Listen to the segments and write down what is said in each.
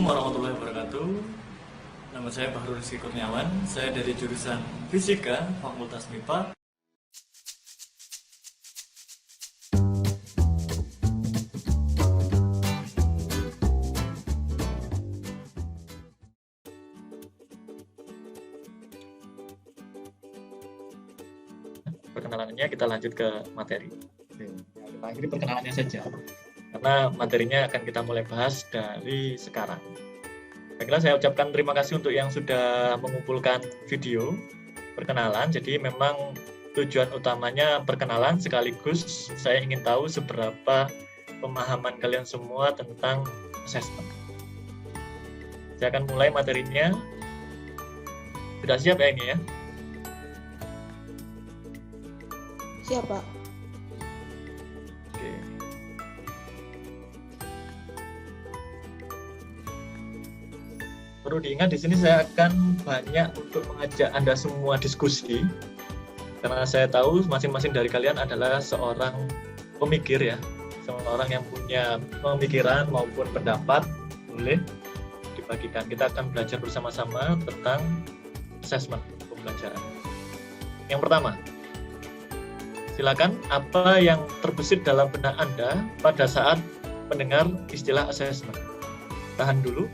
Assalamualaikum warahmatullahi wabarakatuh. Nama saya Bahrul Rizky Kurniawan. Saya dari jurusan Fisika, Fakultas MIPA. Perkenalannya kita lanjut ke materi. Kita akhiri perkenalannya saja, karena materinya akan kita mulai bahas dari sekarang. Baiklah, saya ucapkan terima kasih untuk yang sudah mengumpulkan video perkenalan. Jadi memang tujuan utamanya perkenalan, sekaligus saya ingin tahu seberapa pemahaman kalian semua tentang assessment. Saya akan mulai materinya. Sudah siap ya ini ya? Siap, Pak. Oke. Perlu diingat di sini saya akan banyak untuk mengajak Anda semua diskusi, karena saya tahu masing-masing dari kalian adalah seorang pemikir ya, seorang yang punya pemikiran maupun pendapat, boleh dibagikan. Kita akan belajar bersama-sama tentang assessment pembelajaran. Yang pertama, silakan, apa yang terbesit dalam benak Anda pada saat mendengar istilah assessment? Tahan dulu.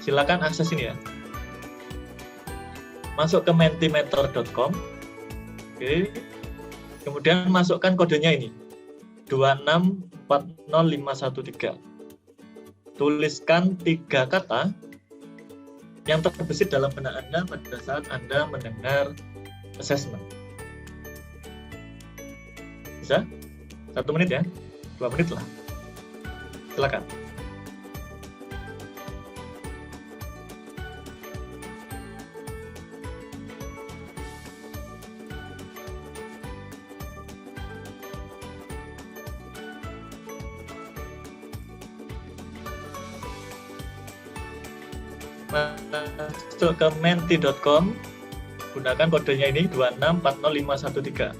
Silakan akses ini ya. Masuk ke mentimeter.com. Oke. Kemudian masukkan kodenya ini. 2640513. Tuliskan 3 kata yang terbesit dalam benak Anda pada saat Anda mendengar assessment. Bisa? 1 menit ya? 2 menit lah. Silakan. Masuk ke menti.com, gunakan kodenya ini 2640513.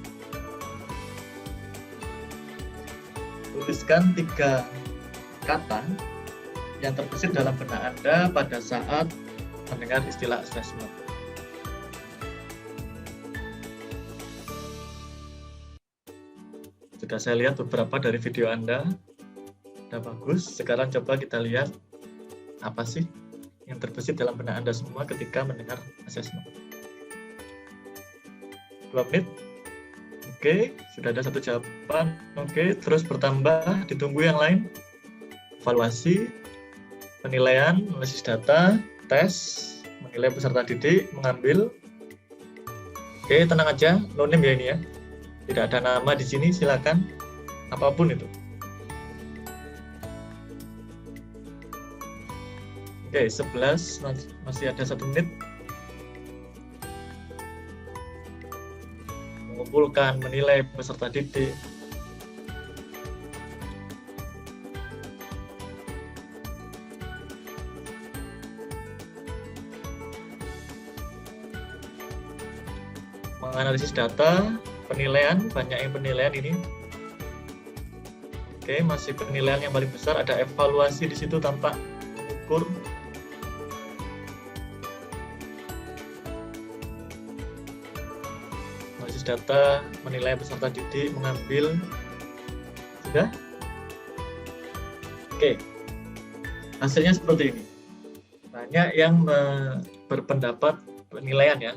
Tuliskan 3 kata yang terbesit dalam benak Anda pada saat mendengar istilah assessment. Sudah saya lihat beberapa dari video Anda, sudah bagus. Sekarang coba kita lihat apa sih yang terbesit dalam benak Anda semua ketika mendengar assessment. 2 menit. Oke, sudah ada 1 jawaban. Oke, terus bertambah, ditunggu yang lain. Evaluasi, penilaian, analisis data, tes, menilai peserta didik, mengambil. Oke, tenang aja, no name ya ini ya. Tidak ada nama di sini, silakan. Apapun itu. Oke, 11, masih ada 1 menit. Mengumpulkan, menilai peserta didik. Menganalisis data, penilaian, banyak yang penilaian ini. Oke, masih penilaian yang paling besar, ada evaluasi di situ tampak mengukur. Data, menilai peserta didik, mengambil. Sudah? Oke. Hasilnya seperti ini. Banyak yang berpendapat penilaian ya.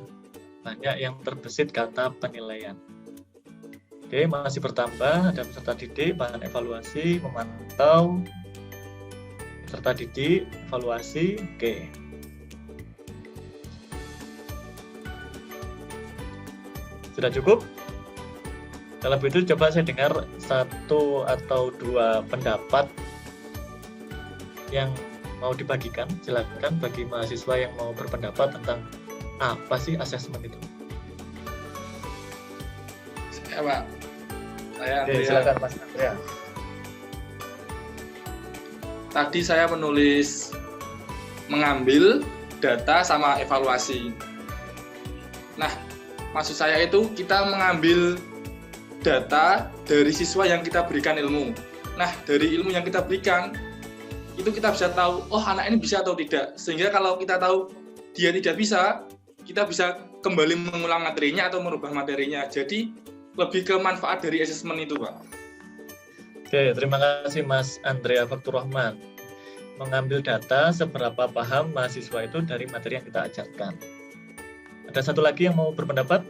Banyak yang terbesit kata penilaian. Oke, masih bertambah. Ada peserta didik, bahan evaluasi, memantau, peserta didik, evaluasi. Oke. Sudah cukup? Kalau begitu coba saya dengar 1 atau 2 pendapat yang mau dibagikan. Silakan bagi mahasiswa yang mau berpendapat tentang apa sih assessment itu. Saya, Pak. Saya Oke, silakan Mas Andrea. Tadi saya menulis mengambil data sama evaluasi. Nah, maksud saya itu kita mengambil data dari siswa yang kita berikan ilmu. Nah, dari ilmu yang kita berikan, itu kita bisa tahu, oh anak ini bisa atau tidak. Sehingga kalau kita tahu dia tidak bisa, kita bisa kembali mengulang materinya atau merubah materinya. Jadi lebih ke manfaat dari asesmen itu, Pak. Oke, terima kasih Mas Andrea Fakturrahman. Mengambil data seberapa paham mahasiswa itu dari materi yang kita ajarkan. Ada satu lagi yang mau berpendapat?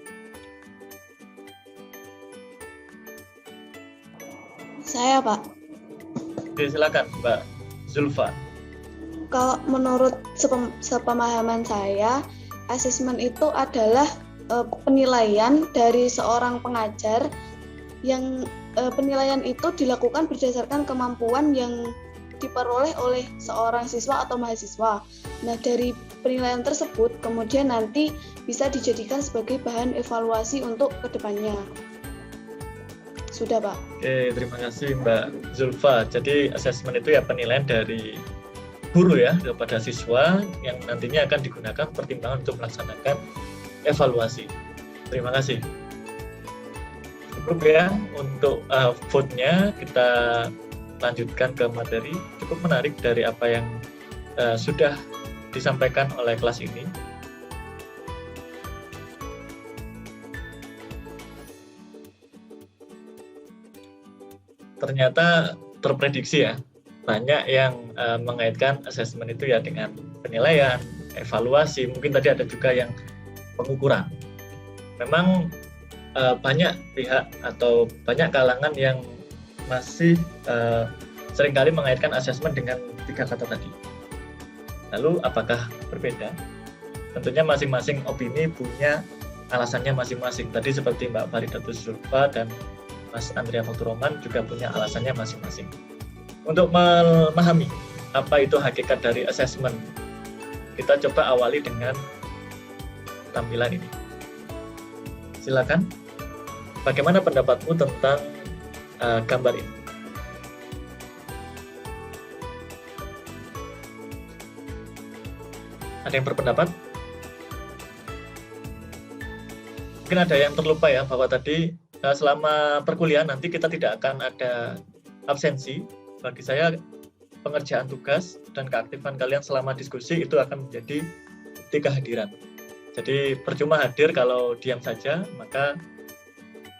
Saya, Pak. Oke, silakan Mbak Zulfa. Kalau menurut sepemahaman saya, asesmen itu adalah penilaian dari seorang pengajar yang penilaian itu dilakukan berdasarkan kemampuan yang diperoleh oleh seorang siswa atau mahasiswa. Nah, dari penilaian tersebut kemudian nanti bisa dijadikan sebagai bahan evaluasi untuk kedepannya. Sudah, Pak. Oke, terima kasih Mbak Zulfa. Jadi asesmen itu ya penilaian dari guru ya kepada siswa yang nantinya akan digunakan pertimbangan untuk melaksanakan evaluasi. Terima kasih. Cukup ya untuk vote-nya, kita lanjutkan ke materi. Cukup menarik dari apa yang sudah disampaikan oleh kelas ini. Ternyata terprediksi ya, banyak yang mengaitkan asesmen itu ya dengan penilaian, evaluasi, mungkin tadi ada juga yang pengukuran. Memang banyak pihak atau banyak kalangan yang masih seringkali mengaitkan asesmen dengan 3 kata tadi. Lalu apakah berbeda? Tentunya masing-masing opini punya alasannya masing-masing. Tadi seperti Mbak Faridatus Zulfa dan Mas Andrea Fakturrahman juga punya alasannya masing-masing. Untuk memahami apa itu hakikat dari asesmen, kita coba awali dengan tampilan ini. Silakan, bagaimana pendapatmu tentang gambar ini? Ada yang berpendapat? Mungkin ada yang terlupa ya, bahwa tadi selama perkuliahan nanti kita tidak akan ada absensi. Bagi saya, pengerjaan tugas dan keaktifan kalian selama diskusi itu akan menjadi bukti kehadiran. Jadi percuma hadir kalau diam saja, maka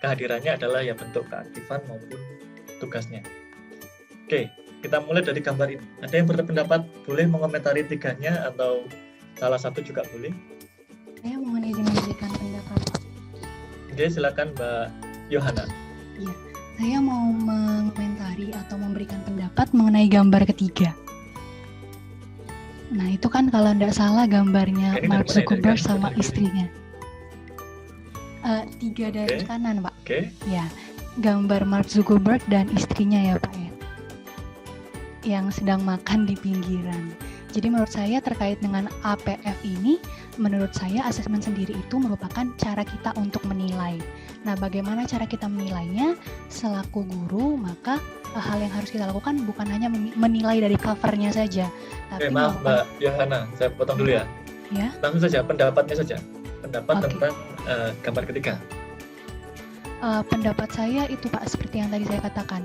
kehadirannya adalah ya bentuk keaktifan maupun tugasnya. Oke, kita mulai dari gambar ini. Ada yang berpendapat boleh mengomentari 3-nya atau salah satu juga boleh? Saya mohon izin memberikan pendapat. Oke, silakan Mbak Yohana. Iya, saya mau mengomentari atau memberikan pendapat mengenai gambar ketiga. Nah, itu kan kalau tidak salah gambarnya Mark Zuckerberg sama istrinya. 3 dari kanan, Pak. Oke. Ya, gambar Mark Zuckerberg dan istrinya ya, Pak ya. Yang sedang makan di pinggiran. Jadi menurut saya terkait dengan APF ini, menurut saya asesmen sendiri itu merupakan cara kita untuk menilai. Nah, bagaimana cara kita menilainya? Selaku guru, maka hal yang harus kita lakukan bukan hanya menilai dari covernya saja. Tapi maaf Mbak Yohana, saya potong dulu ya. Ya. Langsung saja, pendapatnya saja. Pendapat tentang gambar ketiga. Pendapat saya itu Pak, seperti yang tadi saya katakan,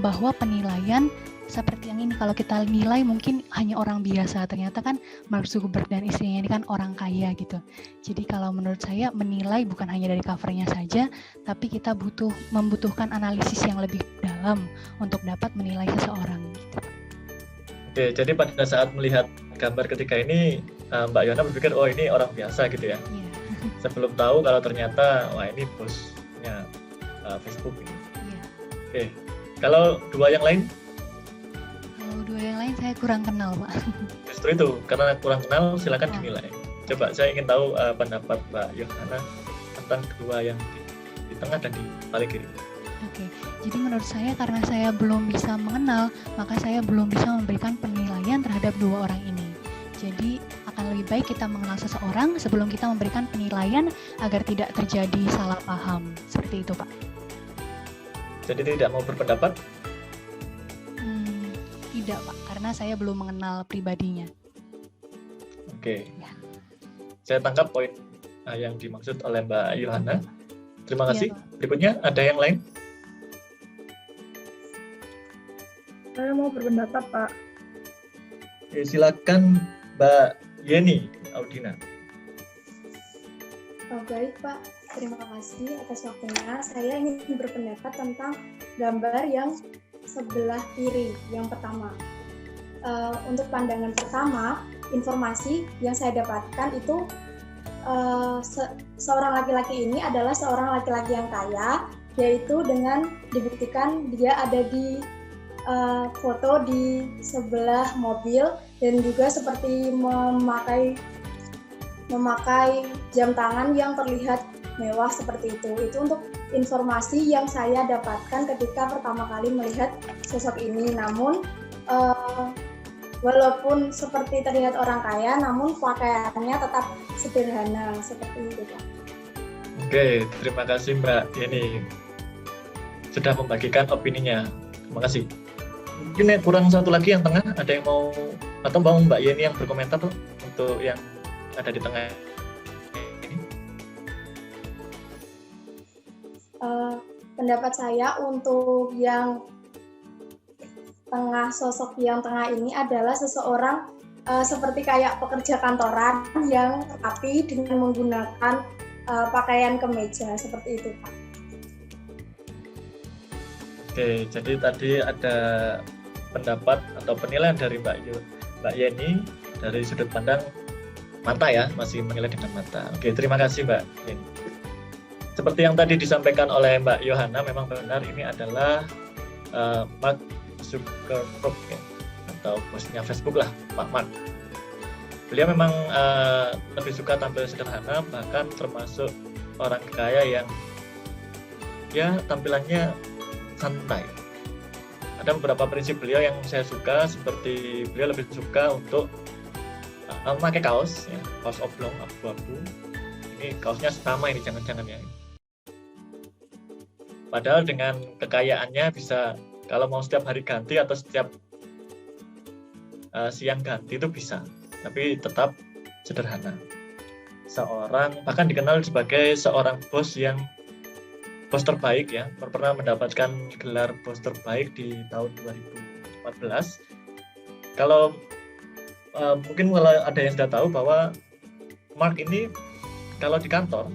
bahwa penilaian seperti yang ini, kalau kita nilai mungkin hanya orang biasa, ternyata kan Mark Zuckerberg dan istrinya ini kan orang kaya gitu. Jadi kalau menurut saya menilai bukan hanya dari covernya saja, tapi kita membutuhkan analisis yang lebih dalam untuk dapat menilai seseorang gitu. Oke, jadi pada saat melihat gambar ketiga ini, Mbak Yona berpikir, oh ini orang biasa gitu ya? Iya. Sebelum tahu kalau ternyata, wah ini bosnya Facebook ini. Iya. Oke, kalau 2 yang lain? Kalau 2 yang lain saya kurang kenal, Pak. Justru itu, karena kurang kenal silakan dinilai. Coba saya ingin tahu pendapat Mbak Yohana tentang kedua yang di tengah dan di paling kiri. Oke, jadi menurut saya karena saya belum bisa mengenal, maka saya belum bisa memberikan penilaian terhadap 2 orang ini. Jadi akan lebih baik kita mengenal seseorang sebelum kita memberikan penilaian agar tidak terjadi salah paham. Seperti itu, Pak. Jadi tidak mau berpendapat? Tidak, Pak, karena saya belum mengenal pribadinya. Oke. Ya. Saya tangkap poin yang dimaksud oleh Mbak Yohana. Terima kasih. Pak. Berikutnya ada yang lain? Saya mau berpendapat, Pak. Silakan Mbak Yeni Audina. Baik Pak, terima kasih atas waktunya. Saya ingin berpendapat tentang gambar yang sebelah kiri, yang pertama. Untuk pandangan pertama, informasi yang saya dapatkan itu seorang laki-laki ini adalah seorang laki-laki yang kaya, yaitu dengan dibuktikan dia ada di foto di sebelah mobil dan juga seperti memakai jam tangan yang terlihat mewah seperti itu. Itu untuk informasi yang saya dapatkan ketika pertama kali melihat sosok ini. Namun walaupun seperti terlihat orang kaya, namun pakaiannya tetap sederhana seperti itu, Pak. Oke, terima kasih Mbak Yeni sudah membagikan opininya. Terima kasih. Mungkin kurang satu lagi yang tengah, ada yang mau atau mau Mbak Yeni yang berkomentar tuh untuk yang ada di tengah ini? Pendapat saya untuk yang tengah, sosok yang tengah ini adalah seseorang seperti kayak pekerja kantoran yang rapi dengan menggunakan pakaian kemeja seperti itu, Pak. Oke, jadi tadi ada pendapat atau penilaian dari Mbak Yeni dari sudut pandang mata ya, masih menilai dengan mata. Oke, terima kasih Mbak Yeni. Seperti yang tadi disampaikan oleh Mbak Yohana, memang benar ini adalah Mark Zuckerberg ya, atau bosnya Facebook lah, Pak Mark. Beliau memang lebih suka tampil sederhana, bahkan termasuk orang kaya yang ya tampilannya santai. Ada beberapa prinsip beliau yang saya suka, seperti beliau lebih suka untuk memakai kaos, ya, kaos oblong abu-abu. Ini kaosnya sama ini, jangan-jangan ya. Padahal dengan kekayaannya bisa, kalau mau setiap hari ganti atau setiap siang ganti itu bisa, tapi tetap sederhana. Seorang bahkan dikenal sebagai seorang bos terbaik ya, pernah mendapatkan gelar bos terbaik di tahun 2014. Kalau mungkin kalau ada yang sudah tahu bahwa Mark ini kalau di kantor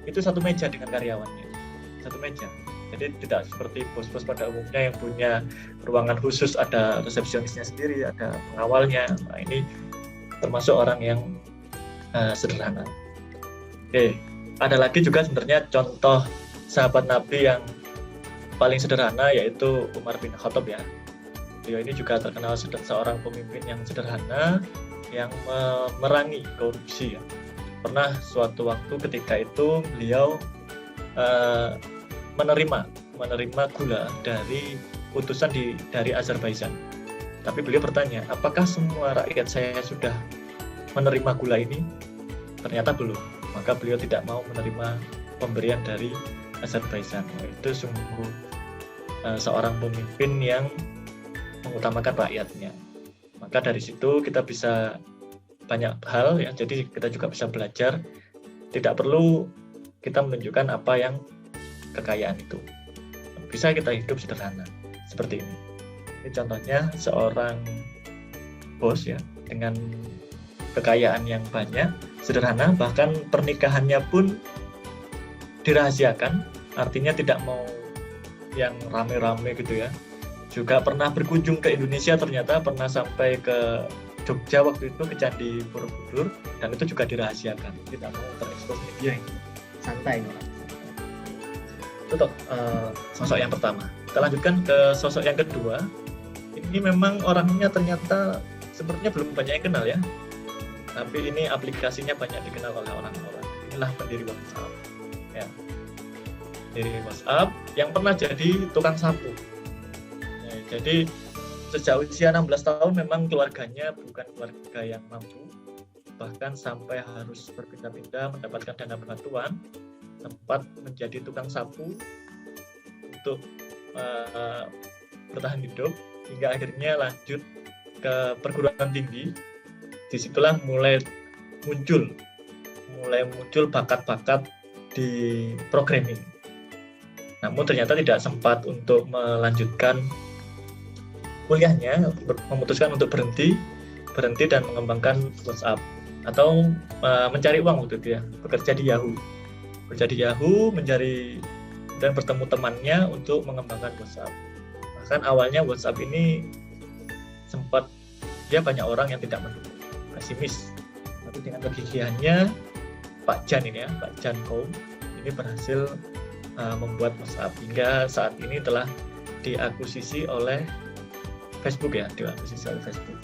itu satu meja dengan karyawannya, satu meja. Jadi tidak seperti bos-bos pada umumnya yang punya ruangan khusus, ada resepsionisnya sendiri, ada pengawalnya. Nah, ini termasuk orang yang sederhana. Oke, ada lagi juga sebenarnya contoh sahabat Nabi yang paling sederhana, yaitu Umar bin Khattab ya. Beliau ini juga terkenal seorang pemimpin yang sederhana, yang memerangi korupsi ya. Pernah suatu waktu ketika itu beliau menerima gula dari utusan dari Azerbaijan. Tapi beliau bertanya, apakah semua rakyat saya sudah menerima gula ini? Ternyata belum. Maka beliau tidak mau menerima pemberian dari Azerbaijan. Itu sungguh seorang pemimpin yang mengutamakan rakyatnya. Maka dari situ kita bisa banyak hal ya. Jadi kita juga bisa belajar. Tidak perlu kita menunjukkan apa yang kekayaan itu. Bisa kita hidup sederhana seperti ini. Ini contohnya seorang bos ya, dengan kekayaan yang banyak, sederhana, bahkan pernikahannya pun dirahasiakan, artinya tidak mau yang rame-rame gitu ya. Juga pernah berkunjung ke Indonesia, ternyata pernah sampai ke Jogja waktu itu, ke Candi Borobudur, dan itu juga dirahasiakan, tidak mau terekspos media ini. Santai orang. Itu sosok yang pertama. Kita lanjutkan ke sosok yang kedua. Ini memang orangnya ternyata sepertinya belum banyak yang kenal ya, tapi ini aplikasinya banyak dikenal oleh orang-orang. Inilah pendiri WhatsApp ya. Pendiri WhatsApp yang pernah jadi tukang sapu ya, jadi sejak usia 16 tahun memang keluarganya bukan keluarga yang mampu, bahkan sampai harus berpindah-pindah mendapatkan dana bantuan, sempat menjadi tukang sapu untuk bertahan hidup, hingga akhirnya lanjut ke perguruan tinggi. Disitulah mulai muncul bakat-bakat di programming. Namun ternyata tidak sempat untuk melanjutkan kuliahnya, memutuskan untuk berhenti berhenti dan mengembangkan WhatsApp atau mencari uang waktu itu ya, bekerja di Yahoo, mencari dan bertemu temannya untuk mengembangkan WhatsApp. Bahkan awalnya WhatsApp ini sempat dia banyak orang yang tidak mendukung, pesimis. Tapi dengan kegigihannya Pak Jan ini ya, Pak Jan Koum ini berhasil membuat WhatsApp hingga saat ini telah diakuisisi oleh Facebook ya, diakuisisi oleh Facebook.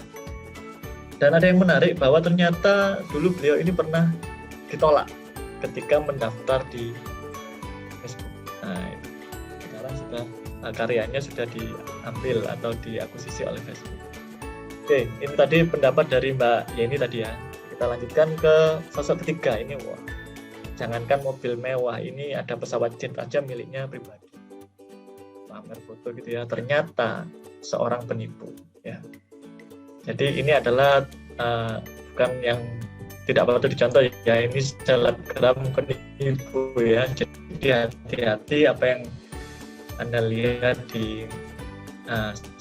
Dan ada yang menarik bahwa ternyata dulu beliau ini pernah ditolak ketika mendaftar di Facebook. Nah, itu. Sekarang sudah karyanya sudah diambil atau diakuisisi oleh Facebook. Oke, ini tadi pendapat dari Mbak Yeni tadi ya. Kita lanjutkan ke sosok ketiga ini. Wah, jangankan mobil mewah, ini ada pesawat jet aja miliknya pribadi. Pamer foto gitu ya. Ternyata seorang penipu ya. Jadi ini adalah bukan yang tidak patut dicontoh ya, ini selebgram penipu ya. Jadi hati-hati apa yang Anda lihat di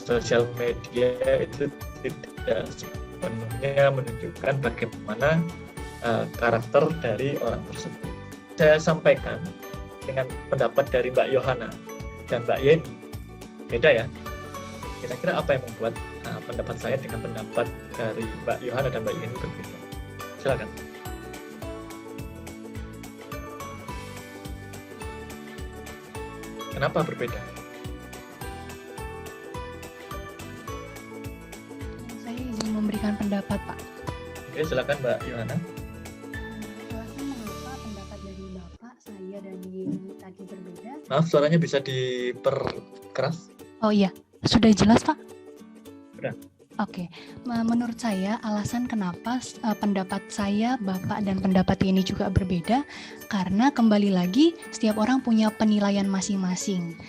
sosial media itu tidak sepenuhnya menunjukkan bagaimana karakter dari orang tersebut. Saya sampaikan dengan pendapat dari Mbak Yohana dan Mbak Yeni, beda ya. Kira-kira apa yang membuat pendapat saya dengan pendapat dari Mbak Yohana dan Mbak Yeni berbeda? Silakan. Kenapa berbeda? Saya ingin memberikan pendapat, Pak. Oke, silakan Mbak Yohana. Alasan mengapa pendapat dari Bapak, saya, dan Yeni tadi berbeda? Maaf, suaranya bisa diperkeras? Oh iya, sudah jelas, Pak? Sudah. Oke, menurut saya alasan kenapa pendapat saya, Bapak, dan pendapat ini juga berbeda karena kembali lagi setiap orang punya penilaian masing-masing.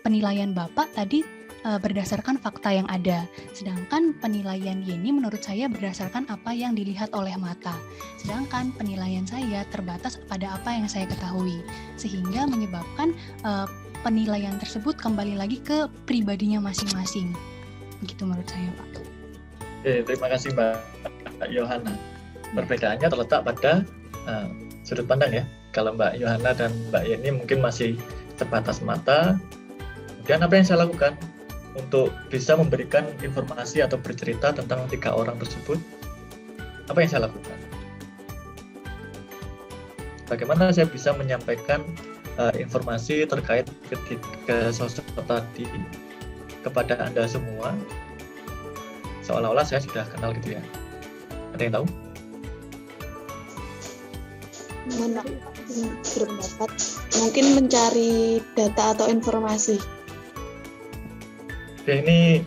Penilaian Bapak tadi berdasarkan fakta yang ada, sedangkan penilaian Yeni menurut saya berdasarkan apa yang dilihat oleh mata. Sedangkan penilaian saya terbatas pada apa yang saya ketahui, sehingga menyebabkan penilaian tersebut kembali lagi ke pribadinya masing-masing. Begitu menurut saya, Pak. Oke, terima kasih Mbak Yohana. Perbedaannya terletak pada sudut pandang ya. Kalau Mbak Yohana dan Mbak Yeni mungkin masih sebatas mata. Kemudian apa yang saya lakukan untuk bisa memberikan informasi atau bercerita tentang 3 orang tersebut? Apa yang saya lakukan? Bagaimana saya bisa menyampaikan informasi terkait ketiga sosok tadi kepada Anda semua, seolah-olah saya sudah kenal gitu ya. Ada yang tahu? Berpendapat mungkin mencari data atau informasi. Oke, ini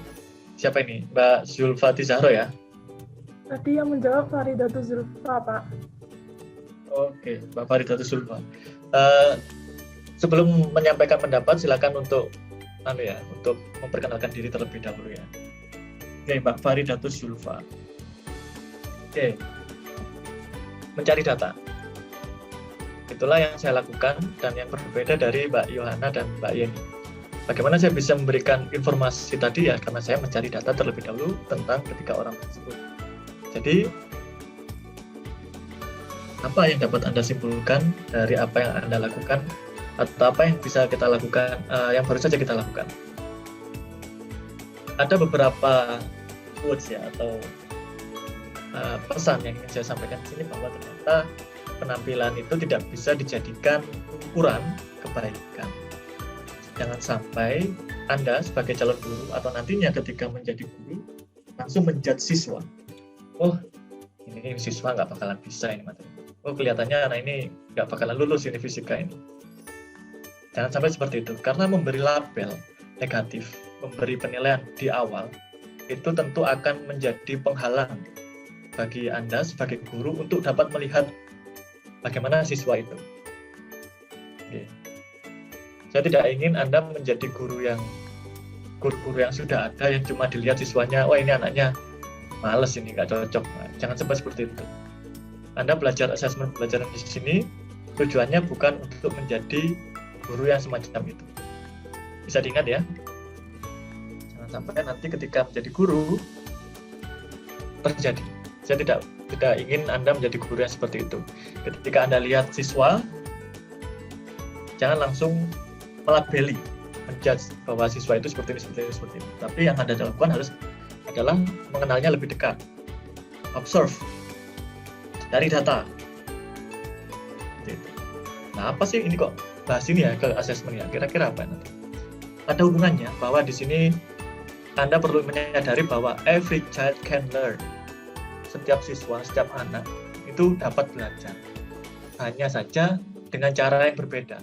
siapa ini? Mbak Zulfati Zahro ya? Tadi yang menjawab Faridatus Zulfa, Pak. Oke, Mbak Faridatus Zulfa. Sebelum menyampaikan pendapat, silakan untuk untuk memperkenalkan diri terlebih dahulu ya. Oke, Mbak Faridatus Zulfa. Oke, mencari data. Itulah yang saya lakukan dan yang berbeda dari Mbak Yohana dan Mbak Yeni. Bagaimana saya bisa memberikan informasi tadi ya, karena saya mencari data terlebih dahulu tentang ketiga orang tersebut. Jadi, apa yang dapat Anda simpulkan dari apa yang Anda lakukan atau apa yang bisa kita lakukan, yang baru saja kita lakukan? Ada beberapa quotes ya atau pesan yang ingin saya sampaikan di sini, bahwa ternyata penampilan itu tidak bisa dijadikan ukuran kebaikan. Jangan sampai Anda sebagai calon guru atau nantinya ketika menjadi guru langsung menjudge siswa. Oh, ini siswa nggak bakalan bisa ini materi. Oh, kelihatannya anak ini nggak bakalan lulus ini fisika ini. Jangan sampai seperti itu, karena memberi label negatif, memberi penilaian di awal, itu tentu akan menjadi penghalang bagi Anda sebagai guru untuk dapat melihat bagaimana siswa itu. Oke. Saya tidak ingin Anda menjadi guru yang sudah ada, yang cuma dilihat siswanya, wah ini anaknya males, ini nggak cocok. Nah, jangan sampai seperti itu. Anda belajar asesmen pelajaran di sini, tujuannya bukan untuk menjadi guru yang semacam itu. Bisa diingat ya, jangan sampai nanti ketika menjadi guru terjadi. Saya tidak ingin Anda menjadi guru yang seperti itu. Ketika Anda lihat siswa, jangan langsung melabeli, menjudge bahwa siswa itu seperti ini. Tapi yang Anda lakukan adalah mengenalnya lebih dekat. Observe, dari data. Gitu. Nah, apa sih ini kok bahas ini ya ke assessment ya? Kira-kira apa nanti? Ada hubungannya bahwa di sini Anda perlu menyadari bahwa every child can learn. Setiap siswa, setiap anak itu dapat belajar. Hanya saja dengan cara yang berbeda.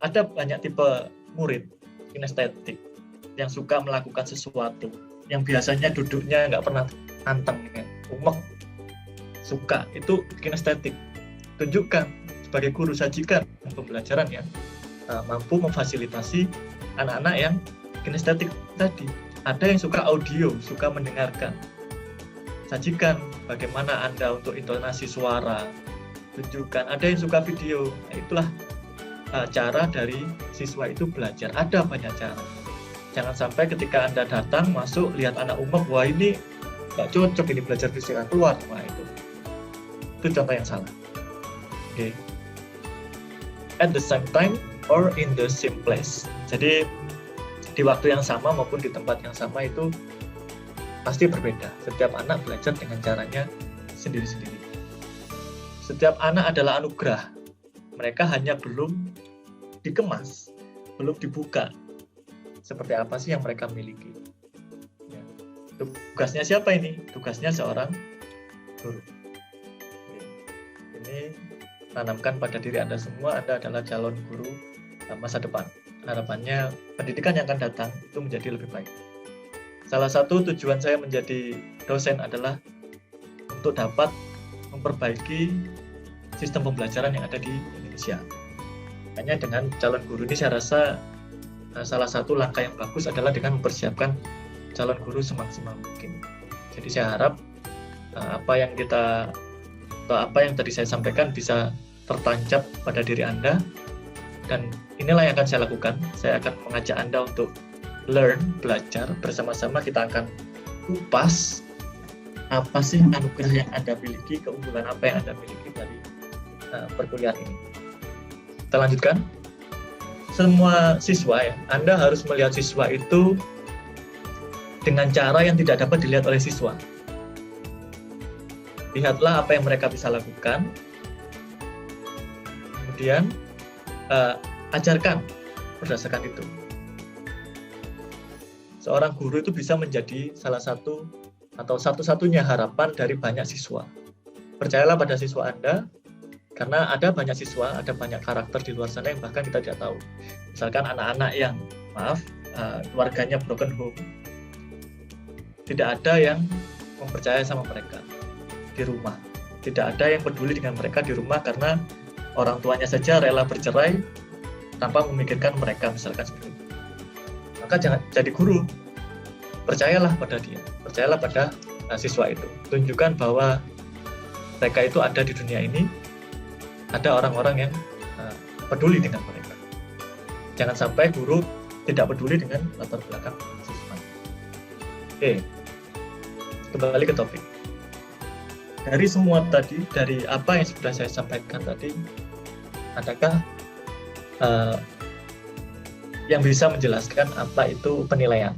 Ada banyak tipe murid kinestetik yang suka melakukan sesuatu, yang biasanya duduknya nggak pernah anteng, umek, suka, itu kinestetik. Tunjukkan sebagai guru, sajikan pembelajaran yang mampu memfasilitasi anak-anak yang kinestetik tadi. Ada yang suka audio, suka mendengarkan. Sajikan bagaimana Anda untuk intonasi suara. Tunjukkan. Ada yang suka video. Nah, itulah cara dari siswa itu belajar. Ada banyak cara. Jangan sampai ketika Anda datang, masuk, lihat anak umek, wah ini nggak cocok ini belajar fisika, keluar. Wah itu contoh yang salah. Oke. At the same time or in the same place. Jadi di waktu yang sama maupun di tempat yang sama itu pasti berbeda. Setiap anak belajar dengan caranya sendiri-sendiri. Setiap anak adalah anugerah. Mereka hanya belum dikemas, belum dibuka. Seperti apa sih yang mereka miliki? Ya. Tugasnya siapa ini? Tugasnya seorang guru. Ini tanamkan pada diri Anda semua, Anda adalah calon guru masa depan. Harapannya pendidikan yang akan datang itu menjadi lebih baik. Salah satu tujuan saya menjadi dosen adalah untuk dapat memperbaiki sistem pembelajaran yang ada di Indonesia. Hanya dengan calon guru ini saya rasa salah satu langkah yang bagus adalah dengan mempersiapkan calon guru semaksimal mungkin. Jadi saya harap apa yang tadi saya sampaikan bisa tertancap pada diri Anda, dan inilah yang akan saya lakukan. Saya akan mengajak Anda untuk learn, belajar bersama-sama. Kita akan kupas apa sih anugerah yang Anda miliki, keunggulan apa yang Anda miliki dari perkuliahan ini. Kita lanjutkan. Semua siswa ya, Anda harus melihat siswa itu dengan cara yang tidak dapat dilihat oleh siswa. Lihatlah apa yang mereka bisa lakukan, kemudian ajarkan berdasarkan itu. Seorang guru itu bisa menjadi salah satu atau satu-satunya harapan dari banyak siswa. Percayalah pada siswa Anda, karena ada banyak siswa, ada banyak karakter di luar sana yang bahkan kita tidak tahu. Misalkan anak-anak yang, keluarganya broken home, tidak ada yang mempercayai sama mereka di rumah. Tidak ada yang peduli dengan mereka di rumah karena orang tuanya saja rela bercerai tanpa memikirkan mereka, misalkan seperti itu. Maka jangan jadi guru. Percayalah pada dia, percayalah pada siswa itu. Tunjukkan bahwa mereka itu ada di dunia ini, ada orang-orang yang peduli dengan mereka. Jangan sampai guru tidak peduli dengan latar belakang siswa. Oke, kembali ke topik. Dari semua tadi, dari apa yang sudah saya sampaikan tadi, adakah yang bisa menjelaskan apa itu penilaian?